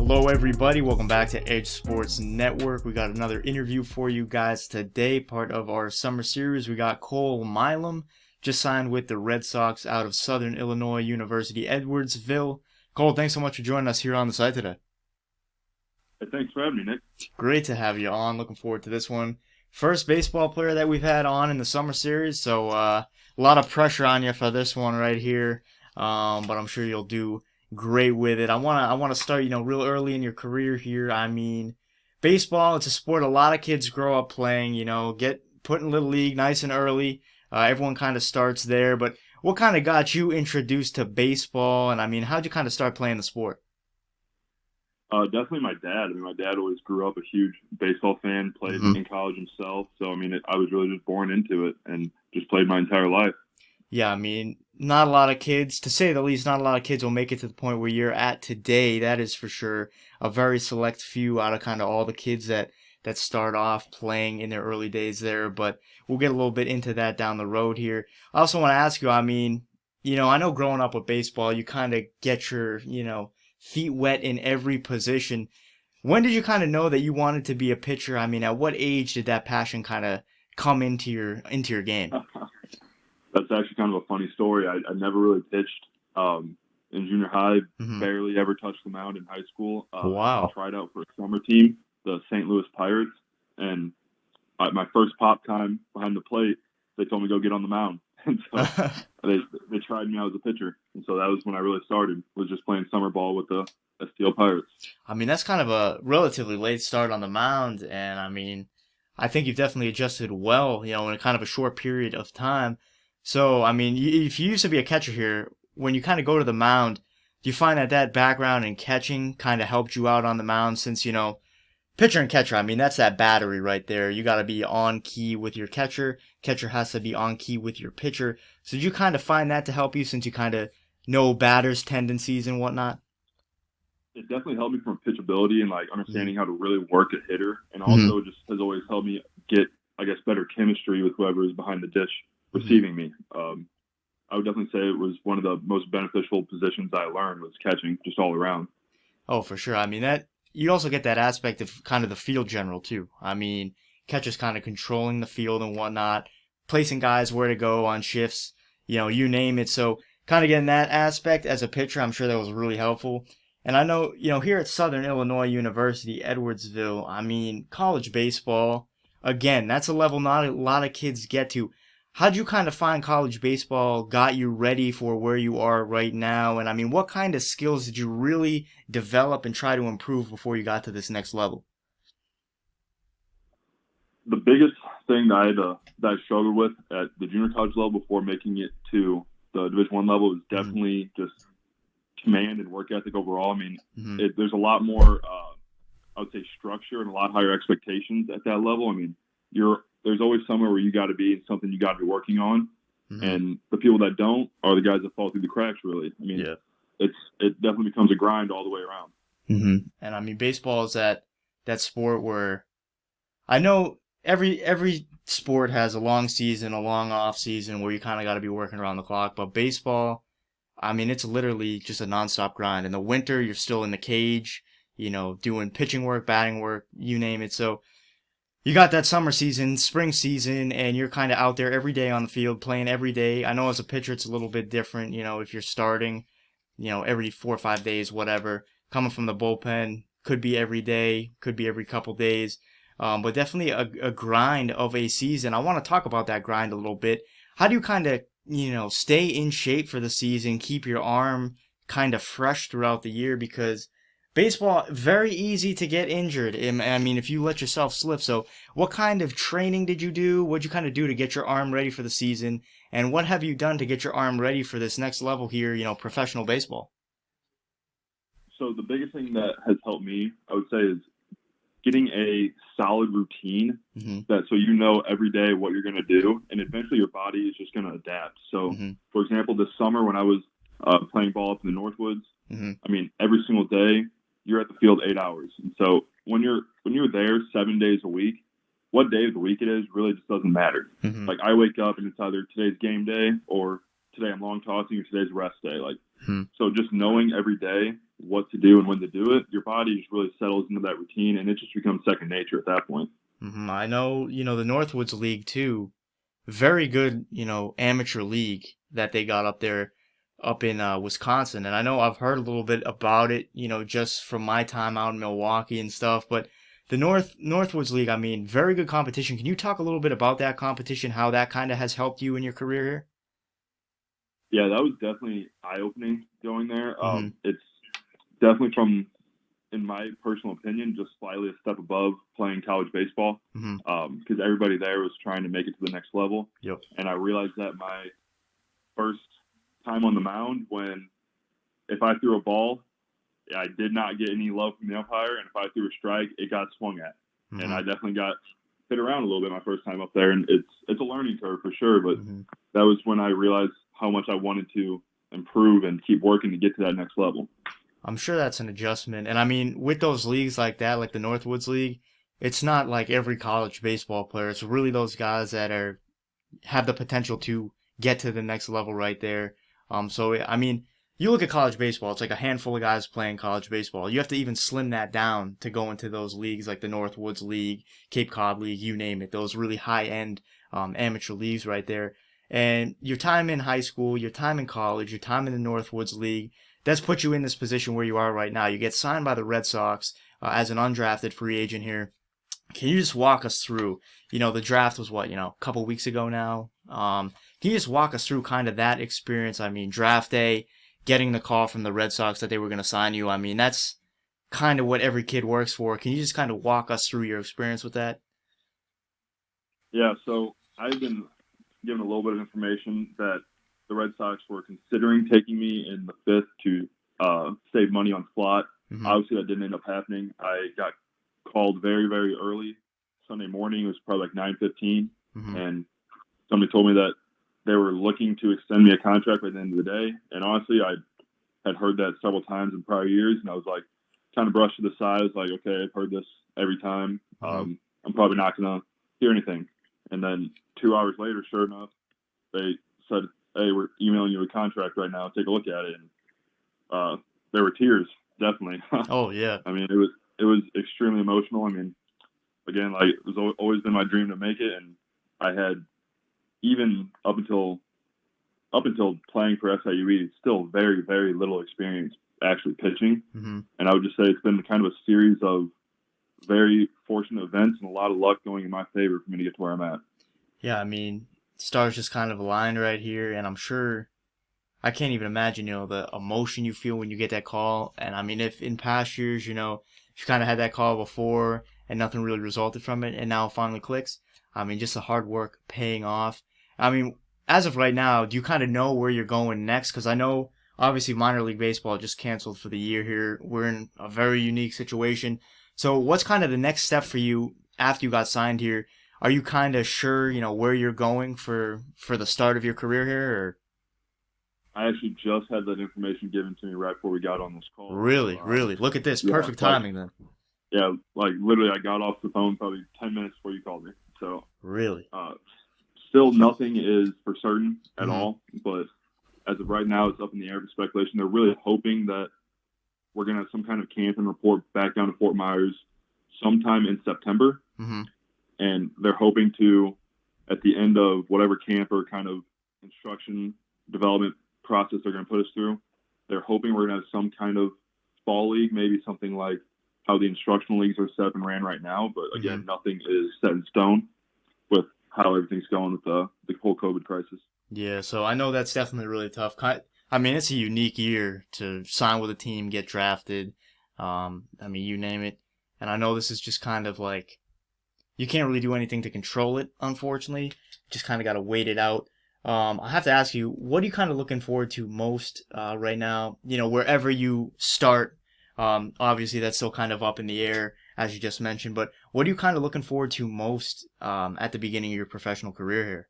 Hello, everybody. Welcome back to Edge Sports Network. We got another interview for you guys today, part of our summer series. We got Cole Milam, just signed with the Red Sox out of Southern Illinois University, Edwardsville. Cole, thanks so much for joining us here on the site today. Hey, thanks for having me, Nick. Great to have you on. Looking forward to this one. First baseball player that we've had on in the summer series, so a lot of pressure on you for this one right here, but I'm sure you'll do great with it. I wanna start, real early in your career here. I mean, baseball, it's a sport a lot of kids grow up playing, get put in Little League nice and early. Everyone kind of starts there, but what kind of got you introduced to baseball? And I mean, how'd you kind of start playing the sport? Definitely my dad. I mean, my dad always grew up a huge baseball fan, played in college himself. So, I mean, I was really just born into it and just played my entire life. Yeah, I mean, not a lot of kids, to say the least, not a lot of kids will make it to the point where you're at today. That is for sure a very select few out of kind of all the kids that start off playing in their early days there. But we'll get a little bit into that down the road here. I also want to ask you, I mean, I know growing up with baseball, you kind of get your, feet wet in every position. When did you kind of know that you wanted to be a pitcher? I mean, at what age did that passion kind of come into your game? That's actually kind of a funny story. I never really pitched in junior high, barely ever touched the mound in high school. Wow. I tried out for a summer team, the St. Louis Pirates, and my first pop time behind the plate, they told me to go get on the mound. And so they tried me out as a pitcher. And so that was when I really started, was just playing summer ball with the STL Pirates. I mean, that's kind of a relatively late start on the mound, and I mean, I think you've definitely adjusted well, in a kind of a short period of time. So, I mean, if you used to be a catcher here, when you kind of go to the mound, do you find that background in catching kind of helped you out on the mound since, pitcher and catcher, I mean, that's that battery right there. You got to be on key with your catcher. Catcher has to be on key with your pitcher. So did you kind of find that to help you since you kind of know batters' tendencies and whatnot? It definitely helped me from pitchability and like understanding how to really work a hitter. And also just has always helped me get, I guess, better chemistry with whoever is behind the dish receiving me. I would definitely say it was one of the most beneficial positions I learned was catching just all around. Oh, for sure. I mean, that you also get that aspect of kind of the field general too. I mean, catchers kind of controlling the field and whatnot, placing guys where to go on shifts, you name it. So kind of getting that aspect as a pitcher, I'm sure that was really helpful. And I know, here at Southern Illinois University, Edwardsville, I mean, college baseball, again, that's a level not a lot of kids get to. How'd you kind of find college baseball got you ready for where you are right now? And I mean, what kind of skills did you really develop and try to improve before you got to this next level? The biggest thing that I struggled with at the junior college level before making it to the Division I level is definitely just command and work ethic overall. I mean, there's a lot more, I would say, structure and a lot higher expectations at that level. I mean, there's always somewhere where you got to be and something you got to be working on. And the people that don't are the guys that fall through the cracks, really. I mean, it definitely becomes a grind all the way around. And I mean, baseball is that sport where I know every sport has a long season, a long off season where you kind of got to be working around the clock. But baseball, I mean, it's literally just a nonstop grind. In the winter, you're still in the cage, doing pitching work, batting work, you name it. So you got that summer season, spring season, and you're kind of out there every day on the field, playing every day. I know as a pitcher, it's a little bit different, if you're starting, every 4 or 5 days, whatever. Coming from the bullpen, could be every day, could be every couple days. But definitely a grind of a season. I want to talk about that grind a little bit. How do you kind of, stay in shape for the season, keep your arm kind of fresh throughout the year? Because baseball, very easy to get injured. I mean, if you let yourself slip. So what kind of training did you do? What'd you kind of do to get your arm ready for the season? And what have you done to get your arm ready for this next level here, professional baseball? So the biggest thing that has helped me, I would say, is getting a solid routine that so every day what you're going to do, and eventually your body is just going to adapt. So, for example, this summer when I was playing ball up in the Northwoods, I mean, every single day you're at the field 8 hours, and so when you're there 7 days a week, what day of the week it is really just doesn't matter. Like I wake up and it's either today's game day or today I'm long tossing, or today's rest day. Like, Hmm. so just knowing every day what to do and when to do it, your body just really settles into that routine, and it just becomes second nature at that point. I know, the Northwoods League too. Very good, amateur league that they got up there up in Wisconsin. And I know I've heard a little bit about it, just from my time out in Milwaukee and stuff. But the Northwoods League, I mean, very good competition. Can you talk a little bit about that competition, how that kind of has helped you in your career here? Yeah, that was definitely eye opening going there. Mm-hmm. It's definitely from, in my personal opinion, just slightly a step above playing college baseball, Mm-hmm. because everybody there was trying to make it to the next level. Yep. And I realized that my first time on the mound, when if I threw a ball, I did not get any love from the umpire, and if I threw a strike, it got swung at. And I Mm-hmm. definitely got hit around a little bit my first time up there, and it's a learning curve for sure. But Mm-hmm. that was when I realized how much I wanted to improve and keep working to get to that next level. I'm sure that's an adjustment. And I mean, with those leagues like that, like the Northwoods League, it's not like every college baseball player. It's really those guys that have the potential to get to the next level right there. So I mean, you look at college baseball, it's like a handful of guys playing college baseball. You have to even slim that down to go into those leagues like the Northwoods League, Cape Cod League, you name it. Those really high end amateur leagues right there. And your time in high school, your time in college, your time in the Northwoods League, that's put you in this position where you are right now. You get signed by the Red Sox as an undrafted free agent here. Can you just walk us through, the draft was what, a couple weeks ago now? Can you just walk us through kind of that experience? I mean, draft day, getting the call from the Red Sox that they were going to sign you. I mean, that's kind of what every kid works for. Can you just kind of walk us through your experience with that? Yeah, so I've been given a little bit of information that the Red Sox were considering taking me in the fifth to save money on slot. Mm-hmm. Obviously, that didn't end up happening. I got called very, very early Sunday morning. It was probably like 9:15, Mm-hmm. and somebody told me that they were looking to extend me a contract by the end of the day. And honestly, I had heard that several times in prior years, and I was like, kind of brushed to the side. I was like, okay, I've heard this every time. Mm-hmm. I'm probably not gonna hear anything. And then 2 hours later, sure enough, they said, "Hey, we're emailing you a contract right now. Take a look at it." And there were tears, definitely. Oh, yeah. I mean, it was extremely emotional. I mean, again, like it was always been my dream to make it, and I had even up until playing for SIUE, still very, very little experience actually pitching. Mm-hmm. And I would just say it's been kind of a series of very fortunate events and a lot of luck going in my favor for me to get to where I'm at. Yeah, I mean, stars just kind of aligned right here, and I'm sure I can't even imagine, the emotion you feel when you get that call. And I mean, if in past years, if you kind of had that call before and nothing really resulted from it, and now it finally clicks, I mean, just the hard work paying off. I mean, as of right now, do you kind of know where you're going next? Because I know, obviously, minor league baseball just canceled for the year here. We're in a very unique situation. So what's kind of the next step for you after you got signed here? Are you kind of sure, where you're going for the start of your career here, or? I actually just had that information given to me right before we got on this call. Really, So, really. Look at this. yeah, Perfect timing then. yeah, like literally, I got off the phone probably 10 minutes before you called me. So, Really. Still nothing is for certain at Mm-hmm. all. But as of right now, it's up in the air for speculation. They're really hoping that we're going to have some kind of camp and report back down to Fort Myers sometime in September. Mm-hmm. And they're hoping to, at the end of whatever camp or kind of instruction development process they're going to put us through, they're hoping we're going to have some kind of fall league, maybe something like how the instructional leagues are set up and ran right now. But again, nothing is set in stone with how everything's going with the whole COVID crisis. Yeah, so I know that's definitely really tough. I mean, it's a unique year to sign with a team, get drafted. I mean, you name it. And I know this is just kind of like, you can't really do anything to control it, unfortunately. Just kind of got to wait it out. I have to ask you, what are you kind of looking forward to most right now? Wherever you start, obviously that's still kind of up in the air, as you just mentioned. But what are you kind of looking forward to most at the beginning of your professional career here?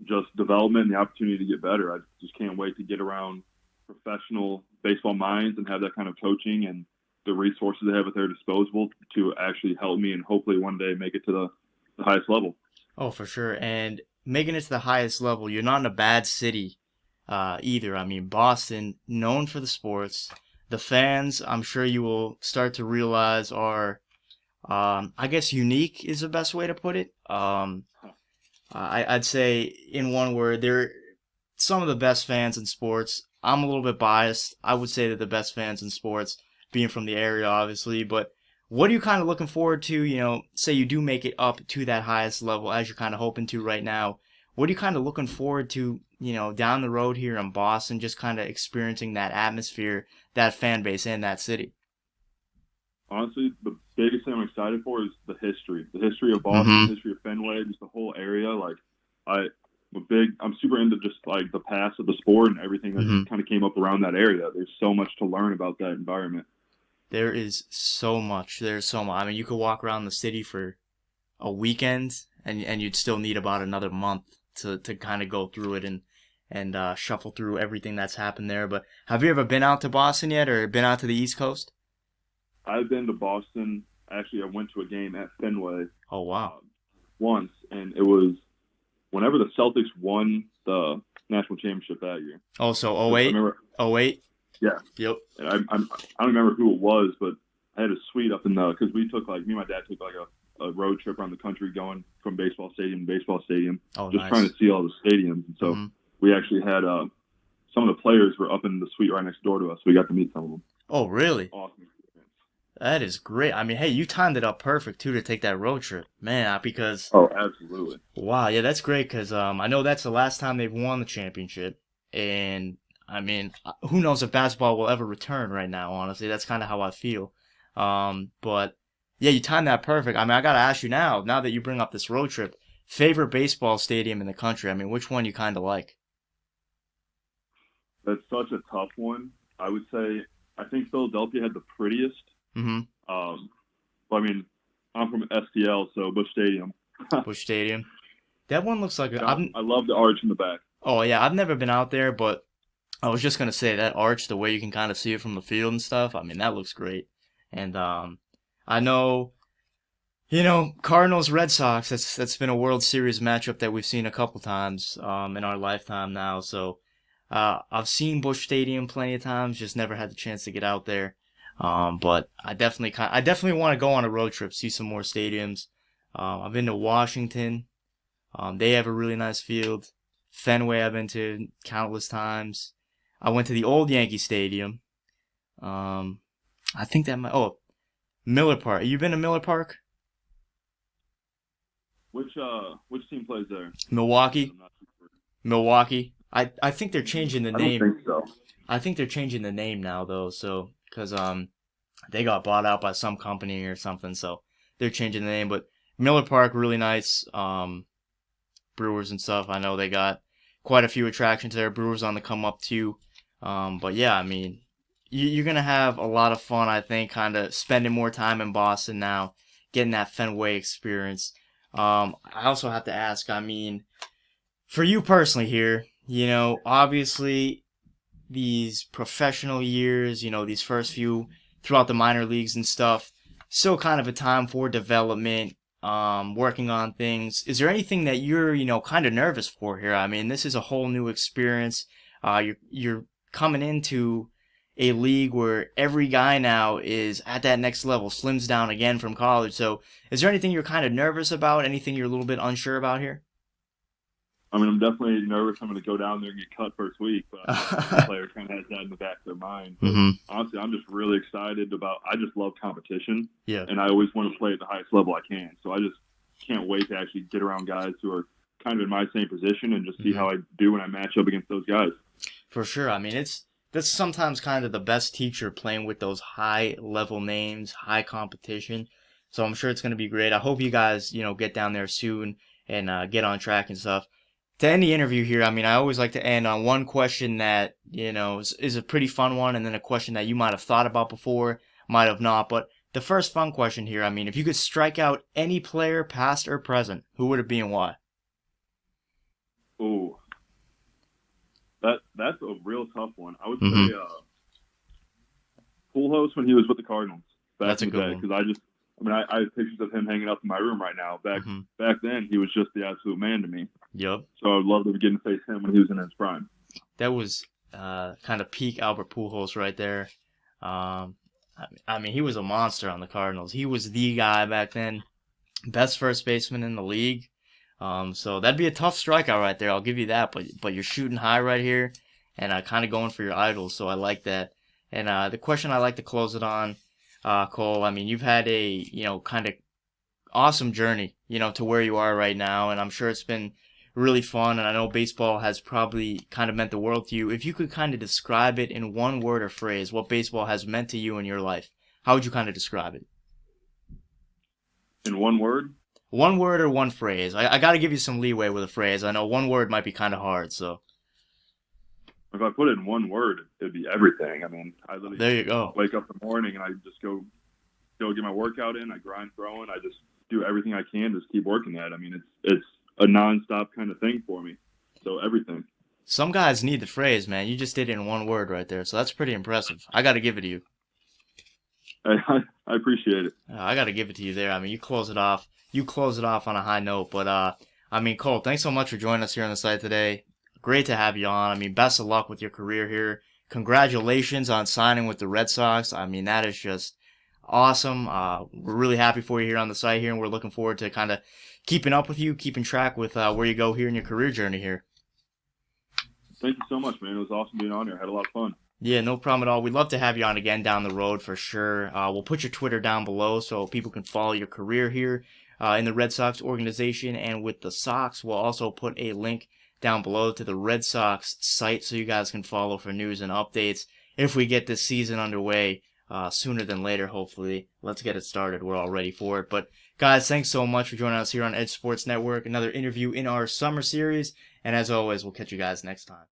Just development and the opportunity to get better. I just can't wait to get around professional baseball minds and have that kind of coaching and the resources they have at their disposal to actually help me and hopefully one day make it to the highest level. Oh, for sure. And making it to the highest level, you're not in a bad city either. I mean, Boston, known for the sports. The fans, I'm sure you will start to realize, are, I guess, unique is the best way to put it. I'd say, in one word, they're some of the best fans in sports. I'm a little bit biased. I would say they're the best fans in sports, being from the area, obviously. But what are you kind of looking forward to? Say you do make it up to that highest level as you're kind of hoping to right now. What are you kind of looking forward to, down the road here in Boston, just kind of experiencing that atmosphere, that fan base in that city? Honestly, the biggest thing I'm excited for is the history of Boston, Mm-hmm. the history of Fenway, just the whole area. Like, I'm super into just like the past of the sport and everything that Mm-hmm. kind of came up around that area. There's so much to learn about that environment. There is so much. There's so much. I mean, you could walk around the city for a weekend, and you'd still need about another month to kind of go through it and shuffle through everything that's happened there. But have you ever been out to Boston yet, or been out to the East Coast? I've been to Boston. Actually, I went to a game at Fenway Oh wow. once, and it was whenever the Celtics won the national championship that year. Oh, so I 08? remember, 08? yeah, Yep. and I don't remember who it was, but I had a suite up in the because we took like me and my dad took like a road trip around the country, going from baseball stadium to baseball stadium, Oh, just trying nice. to see all the stadiums. And so Hmm. we actually had some of the players were up in the suite right next door to us. So we got to meet some of them. Oh, really? Awesome experience. That is great. I mean, hey, you timed it up perfect too to take that road trip, man. Because Oh, absolutely. wow, yeah, that's great. Because I know that's the last time they've won the championship, and I mean, who knows if basketball will ever return right now? Honestly, that's kind of how I feel. But yeah, you timed that perfect. I mean, I gotta ask you now that you bring up this road trip, favorite baseball stadium in the country. I mean, which one you kind of like? That's such a tough one. I would say I think Philadelphia had the prettiest. Mm-hmm. But I mean, I'm from STL, so Busch Stadium. Busch Stadium. That one looks like I love the arch in the back. oh yeah, I've never been out there, but I was just gonna say that arch, the way you can kind of see it from the field and stuff. I mean, that looks great. And I know, Cardinals Red Sox. That's been a World Series matchup that we've seen a couple times in our lifetime now. So I've seen Busch Stadium plenty of times, just never had the chance to get out there. But I definitely want to go on a road trip, see some more stadiums. I've been to Washington. They have a really nice field. Fenway I've been to countless times. I went to the old Yankee Stadium. Um, I think that might. Oh, Miller Park. You been to Miller Park? Which team plays there? Milwaukee. I'm not too sure. Milwaukee. I think they're changing the I don't name. think so. I think they're changing the name now though. So because they got bought out by some company or something. So they're changing the name. But Miller Park really nice. Brewers and stuff. I know they got quite a few attractions there. Brewers on the come up too. But yeah, I mean, you're gonna have a lot of fun. I think, kind of spending more time in Boston now, getting that Fenway experience. I also have to ask. I mean, for you personally here, obviously these professional years, these first few throughout the minor leagues and stuff, still kind of a time for development, working on things. Is there anything that you're, kind of nervous for here? I mean, this is a whole new experience. You're coming into a league where every guy now is at that next level, slims down again from college. So, is there anything you're kind of nervous about? Anything you're a little bit unsure about here? I mean, I'm definitely nervous. I'm going to go down there and get cut first week, but I think every player kind of has that in the back of their mind. But Mm-hmm. honestly, I'm just really excited about. I just love competition, Yeah. and I always want to play at the highest level I can. So I just can't wait to actually get around guys who are kind of in my same position and just see how I do when I match up against those guys. For sure. I mean, that's sometimes kind of the best teacher, playing with those high level names, high competition. So I'm sure it's going to be great. I hope you guys, get down there soon and get on track and stuff. To end the interview here, I mean, I always like to end on one question that, is a pretty fun one, and then a question that you might have thought about before, might have not. But the first fun question here, I mean, if you could strike out any player, past or present, who would it be and why? Ooh, that's a real tough one. I would Mm-hmm. say Pujols when he was with the Cardinals back That's a in the good day one. because I mean, I have pictures of him hanging up in my room right now. Back then, he was just the absolute man to me. Yep. So I'd love to get to face him when he was in his prime. That was kind of peak Albert Pujols right there. I mean, he was a monster on the Cardinals. He was the guy back then, best first baseman in the league. So that'd be a tough strikeout right there. I'll give you that. But you're shooting high right here, and kind of going for your idols. So I like that. And the question I like to close it on, Cole. I mean, you've had a kind of awesome journey, to where you are right now, and I'm sure it's been really fun. And I know baseball has probably kind of meant the world to you. If you could kind of describe it in one word or phrase, what baseball has meant to you in your life, how would you kind of describe it? In one word? One word or one phrase. I got to give you some leeway with a phrase. I know one word might be kind of hard, so. If I put it in one word, it'd be everything. I mean, I literally there you go. Wake up in the morning and I just go get my workout in. I grind throwing. I just do everything I can to just keep working at it. I mean, it's a nonstop kind of thing for me. So everything. Some guys need the phrase, man. You just did it in one word right there, so that's pretty impressive. I got to give it to you. I appreciate it. I got to give it to you there. I mean, you close it off. You close it off on a high note. But, I mean, Cole, thanks so much for joining us here on the site today. Great to have you on. I mean, best of luck with your career here. Congratulations on signing with the Red Sox. I mean, that is just awesome. We're really happy for you here on the site here, and we're looking forward to kind of keeping up with you, keeping track with where you go here in your career journey here. Thank you so much, man. It was awesome being on here. I had a lot of fun. Yeah, no problem at all. We'd love to have you on again down the road for sure. We'll put your Twitter down below so people can follow your career here in the Red Sox organization and with the Sox. We'll also put a link down below to the Red Sox site so you guys can follow for news and updates if we get this season underway sooner than later, hopefully. Let's get it started. We're all ready for it. But guys, thanks so much for joining us here on Edge Sports Network. Another interview in our summer series. And as always, we'll catch you guys next time.